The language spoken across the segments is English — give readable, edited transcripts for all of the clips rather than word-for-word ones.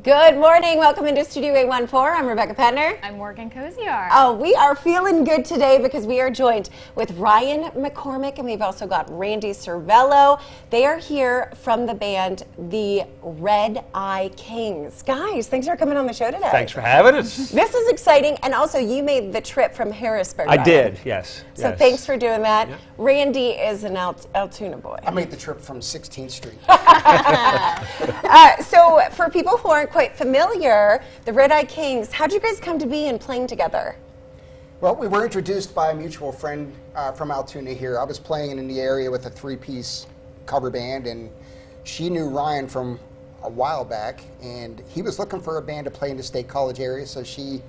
Good morning. Welcome into Studio 814. I'm Rebecca Petner. I'm Morgan Kosiar. Oh, we are feeling good today because we are joined with Rhyne McCormick, and we've also got Randy Servello. They are here from the band The Red Eye Kings. Guys, thanks for coming on the show today. Thanks for having us. This is exciting, and also you made the trip from HARRISBURG. I did, yes. So yes. thanks for doing that. Yeah. Randy is an ALTOONA boy. I made the trip from 16th Street. So for people who aren't quite familiar, the Red Eye Kings, how'd you guys come to be and playing together? Well, we were introduced by a mutual friend from Altoona here. I was playing in the area with a three-piece cover band, and she knew Ryan from a while back, and he was looking for a band to play in the State College area, so she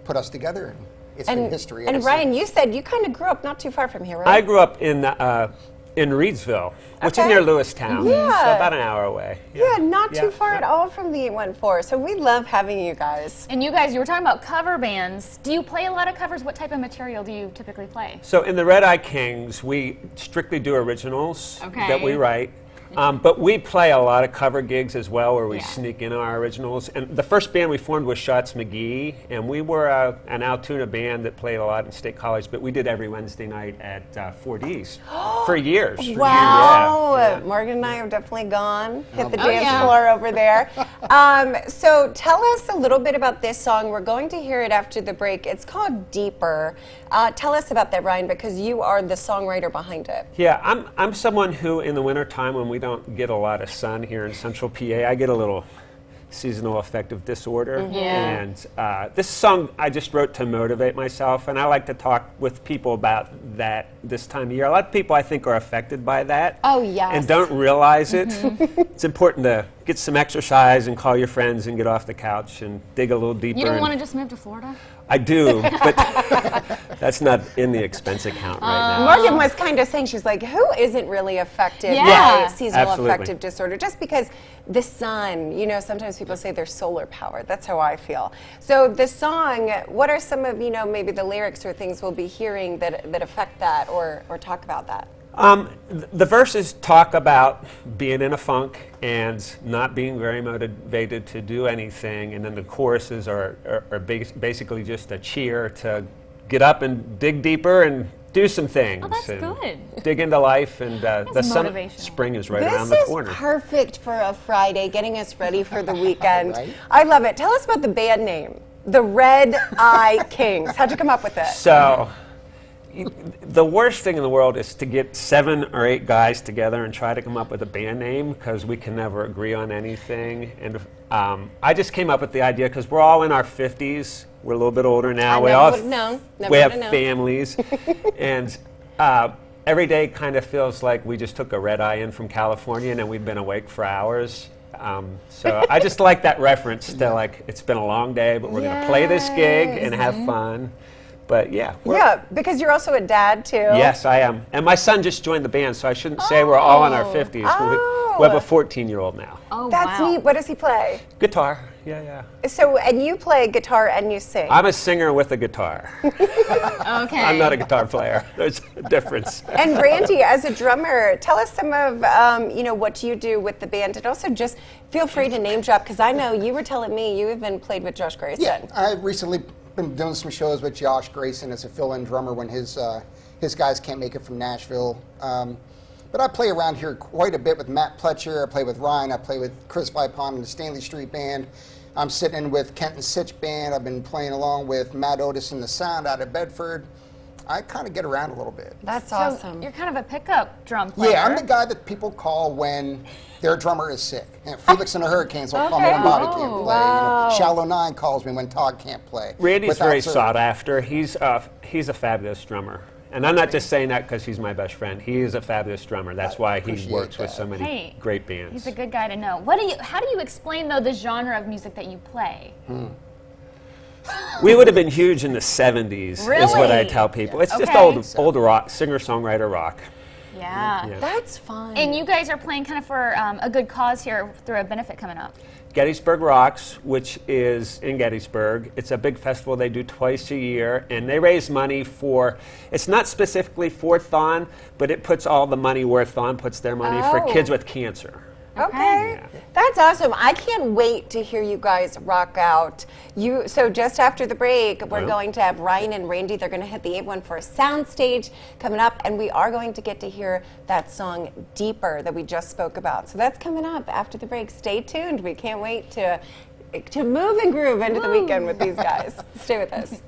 put us together. It's been history. And Ryan, you said you kind of grew up not too far from here, right? I grew up in Reedsville, which is near Lewistown, so about an hour away. Yeah, not too far at all from the 814. So we love having you guys. And you guys, you were talking about cover bands. Do you play a lot of covers? What type of material do you typically play? So in the Red Eye Kings, we strictly do originals that we write. But we play a lot of cover gigs as well, where we sneak in our originals. And the first band we formed was Shots McGee, and we were an Altoona band that played a lot in State College, but we did every Wednesday night at 4D's for years. Wow. Yeah. Morgan and I have definitely gone, hit the dance floor over there. So tell us a little bit about this song. We're going to hear it after the break. It's called Deeper. Tell us about that, Ryan, because you are the songwriter behind it. Yeah, I'm someone who, in the wintertime, when we don't get a lot of sun here in central PA, I get a little seasonal affective disorder. And this song I just wrote to motivate myself, and I like to talk with people about that this time of year. A lot of people, I think, are affected by that. Oh, yes. And don't realize it. It's important to get some exercise and call your friends and get off the couch and dig a little deeper. You don't want to just move to Florida? I do, but that's not in the expense account right now. Morgan was kind of saying, she's like, who isn't really affected by seasonal affective disorder? Just because the sun, you know, sometimes people say they're solar powered. That's how I feel. So the song, what are some of, you know, maybe the lyrics or things we'll be hearing that affect that or talk about that? The verses talk about being in a funk and not being very motivated to do anything, and then the choruses are basically just a cheer to get up and dig deeper and do some things. Oh, that's and good. Dig into life, and the spring is right around the corner. This is perfect for a Friday, getting us ready for the weekend. Right? I love it. Tell us about the band name, The Red Eye Kings. How'd you come up with it? So, the worst thing in the world is to get 7 or 8 guys together and try to come up with a band name, because we can never agree on anything. And I just came up with the idea because we're all in our 50s. We're a little bit older now. We have families. And every day kind of feels like we just took a red eye in from California and then we've been awake for hours. So I just like that reference to, like, it's been a long day, but we're going to play this gig and have fun. But yeah. Because you're also a dad too. Yes, I am. And my son just joined the band, so I shouldn't say we're all in our 50s. We have a 14-year-old now. Oh, that's neat. What does he play? Guitar. Yeah. So, and you play guitar and you sing? I'm a singer with a guitar. Okay. I'm not a guitar player. There's a difference. And Randy, as a drummer, tell us some of you know, what you do with the band, and also just feel free to name drop, because I know you were telling me you even played with Josh Grayson. Yeah, I recently been doing some shows with Josh Grayson as a fill-in drummer when his guys can't make it from Nashville. But I play around here quite a bit with Matt Pletcher. I play with Ryan. I play with Chris Vipon in the Stanley Street Band. I'm sitting in with Kenton Sitch Band. I've been playing along with Matt Otis and the Sound out of Bedford. I kind of get around a little bit. That's So awesome. you're kind of a pickup drum player. Yeah, I'm the guy that people call when their drummer is sick. And Felix and the Hurricanes will call me when Bobby can't play. Wow. You know, Shallow 9 calls me when Todd can't play. Randy's very sought after. He's a fabulous drummer. And I'm not just saying that because he's my best friend. He is a fabulous drummer. That's why he works with so many great bands. He's a good guy to know. How do you explain, though, the genre of music that you play? We would have been huge in the 70s, is what I tell people. It's just old rock, singer-songwriter rock. Yeah. That's fun. And you guys are playing kind of for a good cause here through a benefit coming up. Gettysburg Rocks, which is in Gettysburg. It's a big festival they do twice a year, and they raise money for, it's not specifically for THON, but it puts all the money where THON puts their money for kids with cancer. Okay. That's awesome. I can't wait to hear you guys rock out. So just after the break, we're going to have Ryan and Randy. They're going to hit the A1 for a sound stage coming up, and we are going to get to hear that song Deeper that we just spoke about. So that's coming up after the break. Stay tuned. We can't wait to move and groove into the weekend with these guys. Stay with us.